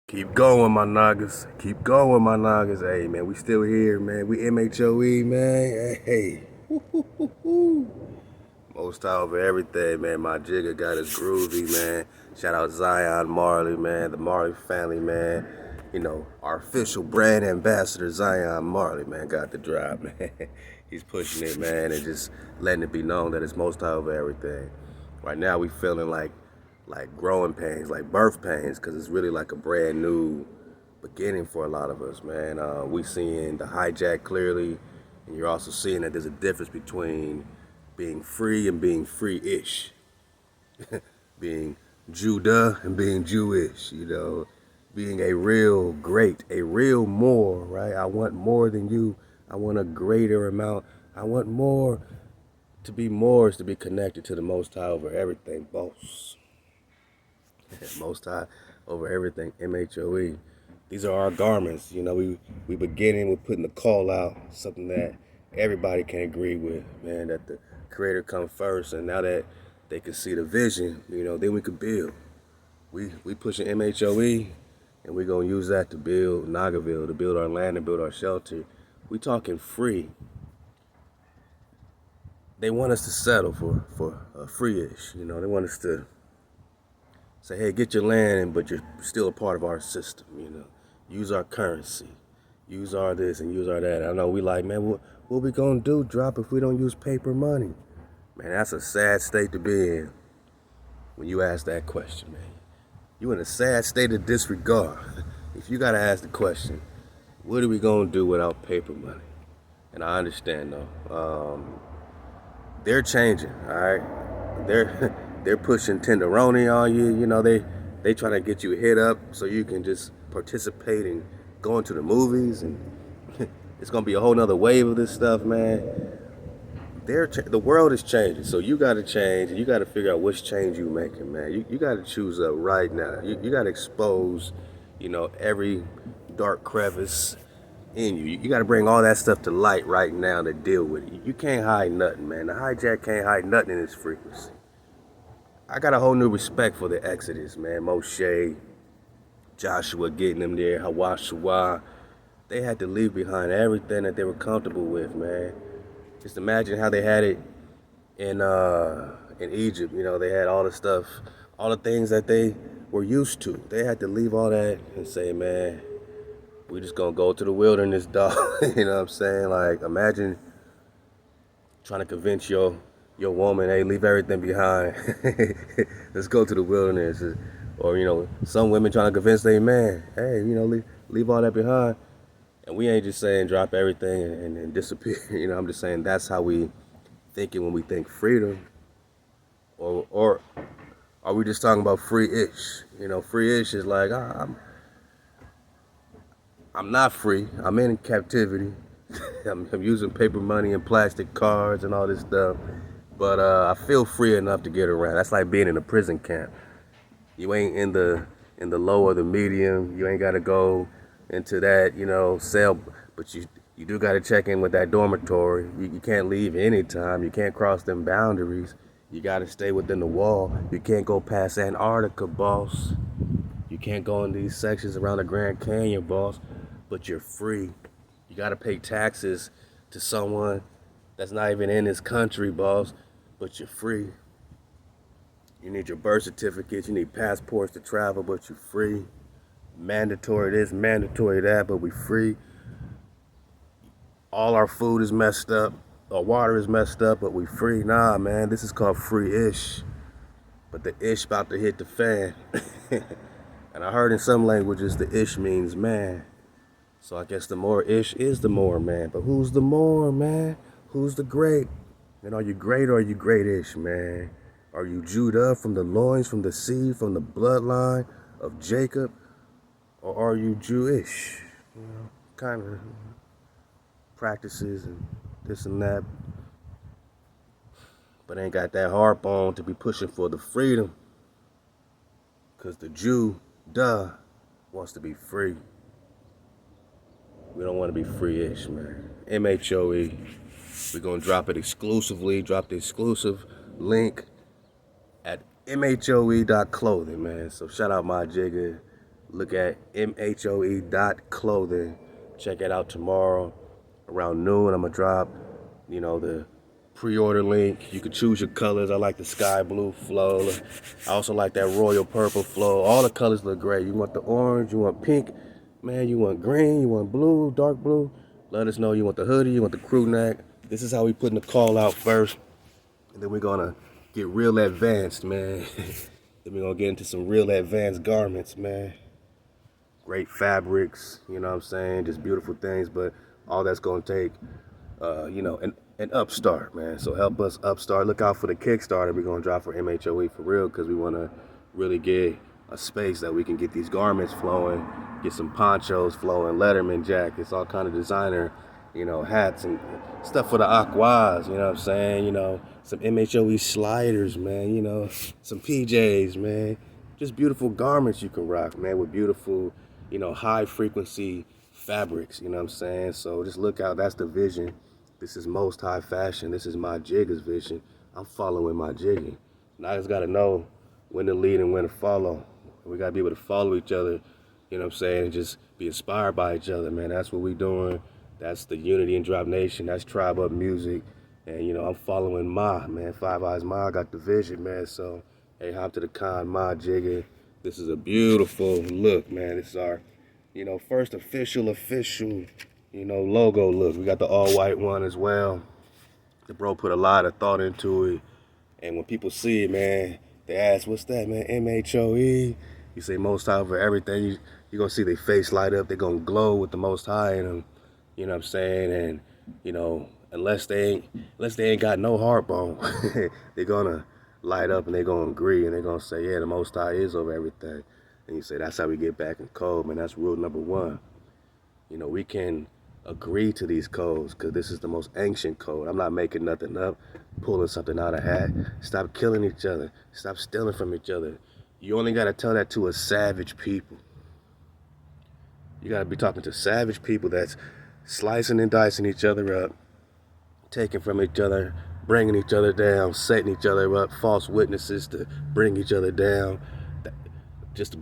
Keep going, my niggas. Keep going, my niggas. Hey, man, we still here, man. We MHOE, man. Hey. Woo. Most time over everything, man. My jigger got his groovy, man. Shout out Zion Marley, man. The Marley family, man. You know, our official brand ambassador, Zion Marley, man, got the drop, man. He's pushing it, man, and just letting it be known that it's most time over everything. Right now, we feeling like growing pains, like birth pains, because it's really like a brand new beginning for a lot of us, man. We seeing the hijack clearly, and you're also seeing that there's a difference between being free and being free-ish, being Judah and being Jewish, you know, being a real great, a real more, right? I want more than you. I want a greater amount. I want more. To be more is to be connected to the Most High over everything, boss. Most High over everything, MHOE. These are our garments. You know, we beginning with putting the call out, something that everybody can agree with, man, that the creator come first, and now that they can see the vision, you know, then we can build. We pushing MHOE, and we gonna use that to build Nagaville, to build our land, and build our shelter. We talking free. They want us to settle for free-ish, you know, they want us to say, hey, get your land, but you're still a part of our system, you know. Use our currency, use our this and use our that. I know we like, man, what we gonna do, drop, if we don't use paper money? Man, that's a sad state to be in when you ask that question, man. You in a sad state of disregard if you gotta ask the question, what are we gonna do without paper money? And I understand though, they're changing, all right? They're pushing tenderoni on you. You know, they trying to get you hit up so you can just participate in going to the movies, and it's gonna be a whole nother wave of this stuff, man. The world is changing, so you got to change, and you got to figure out which change you making, man. You got to choose up right now. You got to expose, you know, every dark crevice in you. You got to bring all that stuff to light right now to deal with it. You can't hide nothing, man. The hijack can't hide nothing in its frequency. I got a whole new respect for the Exodus, man. Moshe, Joshua getting them there, HaWah. They had to leave behind everything that they were comfortable with, man. Just imagine how they had it in Egypt. You know, they had all the stuff, all the things that they were used to. They had to leave all that and say, man, we just gonna go to the wilderness, dog. You know what I'm saying? Like, imagine trying to convince your woman, hey, leave everything behind. Let's go to the wilderness. Or, you know, some women trying to convince their man, hey, you know, leave all that behind. And we ain't just saying drop everything and disappear. You know, I'm just saying that's how we thinking when we think freedom. Or are we just talking about free-ish? You know, free-ish is like, I'm not free. I'm in captivity. I'm using paper money and plastic cards and all this stuff. But I feel free enough to get around. That's like being in a prison camp. You ain't in the low or the medium. You ain't got to go into that, you know, cell. But you do got to check in with that dormitory. You can't leave anytime. You can't cross them boundaries. You got to stay within the wall. You can't go past Antarctica, boss. You can't go in these sections around the Grand Canyon, boss. But you're free. You got to pay taxes to someone that's not even in this country, boss. But you're free. You need your birth certificates. You need passports to travel, but you're free. Mandatory this, mandatory that, but we free. All our food is messed up. Our water is messed up, but we free. Nah, man, this is called free-ish. But the ish about to hit the fan. And I heard in some languages the ish means man. So I guess the more ish is the more, man. But who's the more, man? Who's the great? And are you great or are you great-ish, man? Are you Judah from the loins, from the seed, from the bloodline of Jacob? Or are you Jewish? You know, kind of practices and this and that. But ain't got that harp on to be pushing for the freedom. Because the Jew, wants to be free. We don't want to be free-ish, man. MHOE. We're going to drop it exclusively. Drop the exclusive link at MHOE.clothing, man. So shout out my jigger. Look at MHOE.clothing. Check it out tomorrow around noon. I'm gonna drop, the pre-order link. You can choose your colors. I like the sky blue flow. I also like that royal purple flow. All the colors look great. You want the orange, you want pink, man, you want green, you want blue, dark blue. Let us know you want the hoodie, you want the crew neck. This is how we putting the call out first. And then we're gonna get real advanced, man. Then we're gonna get into some real advanced garments, man. Great fabrics, you know what I'm saying? Just beautiful things, but all that's gonna take, an upstart, man. So help us upstart. Look out for the Kickstarter we're gonna drop for MHOE for real, because we wanna really get a space that we can get these garments flowing, get some ponchos flowing, Letterman jackets, all kind of designer, hats and stuff for the HaWahs, you know what I'm saying? Some MHOE sliders, man, some PJs, man. Just beautiful garments you can rock, man, with beautiful, high frequency fabrics, you know what I'm saying? So just look out, that's the vision. This is most high fashion. This is my jigger's vision. I'm following my jigging. And I just gotta know when to lead and when to follow. We gotta be able to follow each other, you know what I'm saying, and just be inspired by each other, man. That's what we doing. That's the Unity and Drop Nation. That's Tribe Up Music. And, I'm following Ma, man. Five Eyes Ma got the vision, man. So, hey, hop to the con, Ma jigger. This is a beautiful look, man. This is our, first official, logo look. We got the all-white one as well. The bro put a lot of thought into it. And when people see it, man, they ask, what's that, man? MHOE. You say Most High over everything. You're going to see their face light up. They're going to glow with the Most High in them. You know what I'm saying? And, unless they ain't got no heartbone, they're going to light up and they're going to agree. And they're going to say, yeah, the Most High is over everything. And you say, that's how we get back in code, man. That's rule number one. We can agree to these codes because this is the most ancient code. I'm not making nothing up, pulling something out of hat. Stop killing each other. Stop stealing from each other. You only got to tell that to a savage people. You got to be talking to savage people that's slicing and dicing each other up, taking from each other, bringing each other down, setting each other up, false witnesses to bring each other down. Just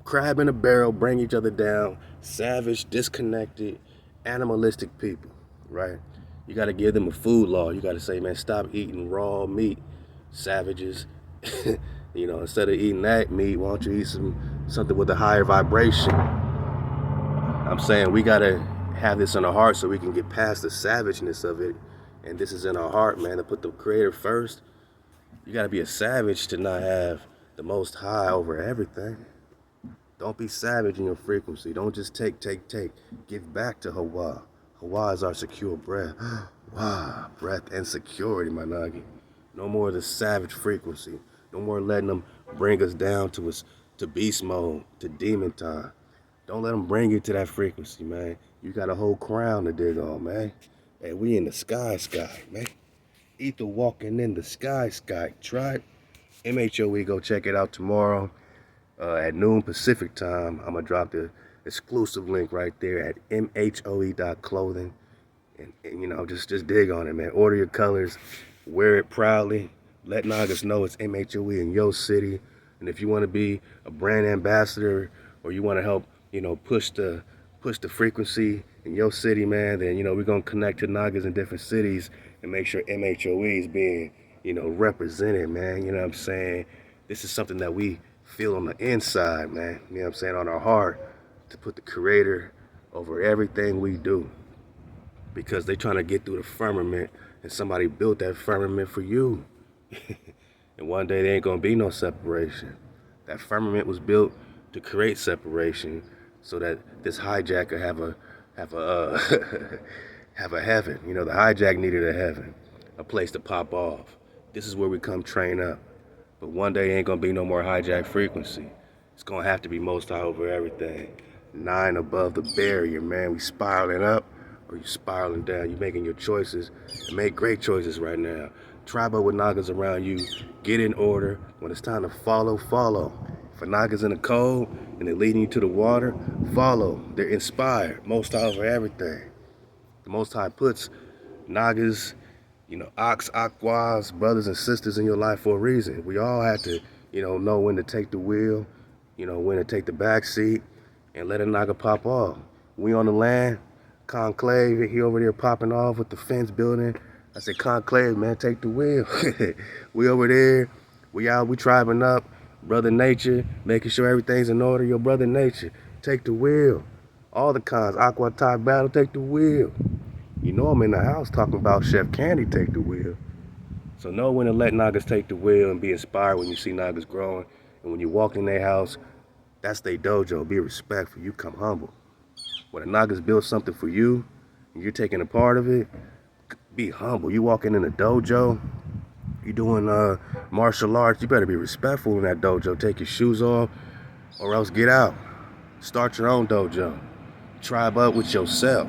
crab in a barrel, bring each other down. Savage, disconnected, animalistic people, right? You got to give them a food law. You got to say, man, stop eating raw meat, savages. Instead of eating that meat, why don't you eat something with a higher vibration? I'm saying we got to have this in our heart so we can get past the savageness of it. And this is in our heart, man, to put the Creator first. You got to be a savage to not have the Most High over everything. Don't be savage in your frequency. Don't just take. Give back to HaWah. HaWah is our secure breath. Wah, breath and security, my nagi. No more of the savage frequency. No more letting them bring us down to beast mode, to demon time. Don't let them bring you to that frequency, man. You got a whole crown to dig on, man. Hey, we in the sky, man. Ether walking in the sky. Tribe. MHOE, go check it out tomorrow. At noon Pacific time, I'm going to drop the exclusive link right there at MHOE.clothing. And just dig on it, man. Order your colors, wear it proudly. Let Nagas know it's MHOE in your city. And if you want to be a brand ambassador or you want to help, push the frequency in your city, man, then, we're going to connect to Nagas in different cities and make sure MHOE is being, represented, man. You know what I'm saying? This is something that we feel on the inside, man. You know what I'm saying? On our heart, to put the Creator over everything we do. Because they trying to get through the firmament, and somebody built that firmament for you. And one day there ain't gonna be no separation. That firmament was built to create separation, so that this hijacker have a have a heaven. The hijack needed a heaven, a place to pop off. This is where we come train up. But one day ain't gonna be no more hijack frequency. It's gonna have to be Most High over everything. 9 above the barrier, man. We spiraling up or you spiraling down. You making your choices and make great choices right now. Tribe up with Nagas around you. Get in order. When it's time to follow, follow. For Nagas in the cold and they're leading you to the water, follow. They're inspired. Most High over everything. The Most High puts Nagas, HaWahs, brothers and sisters in your life for a reason. We all have to, know when to take the wheel, when to take the back seat and let a nigga pop off. We on the land, Conclave, he over there popping off with the fence building. I said, Conclave, man, take the wheel. We over there, we out, we driving up. Brother Nature, making sure everything's in order. Your brother Nature, take the wheel. All the cons, Aqua Top Battle, take the wheel. I'm in the house talking about Chef Candy, take the wheel. So know when to let Nagas take the wheel and be inspired when you see Nagas growing. And when you walk in their house, that's their dojo. Be respectful. You come humble. When a Nagas build something for you, and you're taking a part of it, be humble. You walking in a dojo, you doing martial arts, you better be respectful in that dojo. Take your shoes off, or else get out. Start your own dojo. Tribe up with yourself.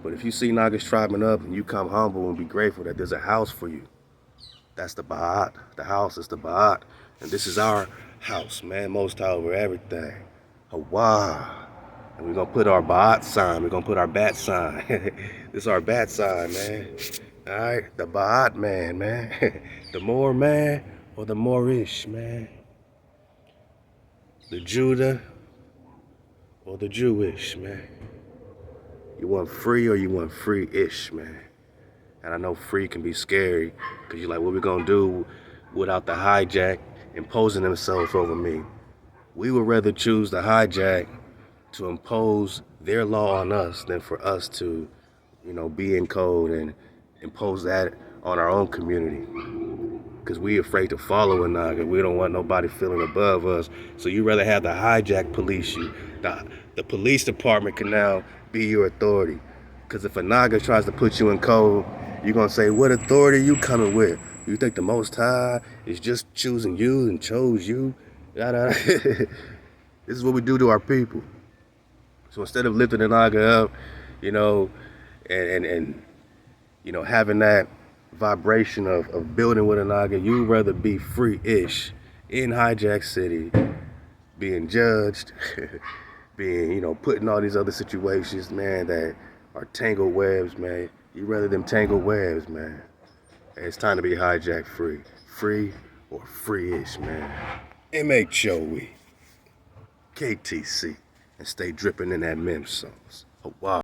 But if you see Nagas tribing up and you come humble and be grateful that there's a house for you, that's the Ba'at. The house is the Ba'at. And this is our house, man. Most high over everything. HaWah. And we're going to put our Ba'at sign. We're going to put our bat sign. This is our bat sign, man. All right? The Ba'at man, man. The more man or the more-ish, man. The Judah or the Jewish, man. You want free or you want free-ish, man. And I know free can be scary because you're like, what we going to do without the hijack imposing themselves over me? We would rather choose the hijack to impose their law on us than for us to, be in code and impose that on our own community. Because we afraid to follow a Naga. We don't want nobody feeling above us. So you rather have the hijack police you. The police department can now be your authority. Because if a Naga tries to put you in code, you're going to say, what authority you coming with? You think the Most High is just choosing you and chose you? This is what we do to our people. So instead of lifting the Naga up, and having that vibration of building with a Naga, you'd rather be free-ish in Hijack City, being judged, being, put in all these other situations, man, that are tangled webs, man. You rather them tangled webs, man. And it's time to be hijack free. Free or free-ish, man. MHOE, KTC, and stay dripping in that mem sauce. HaWah.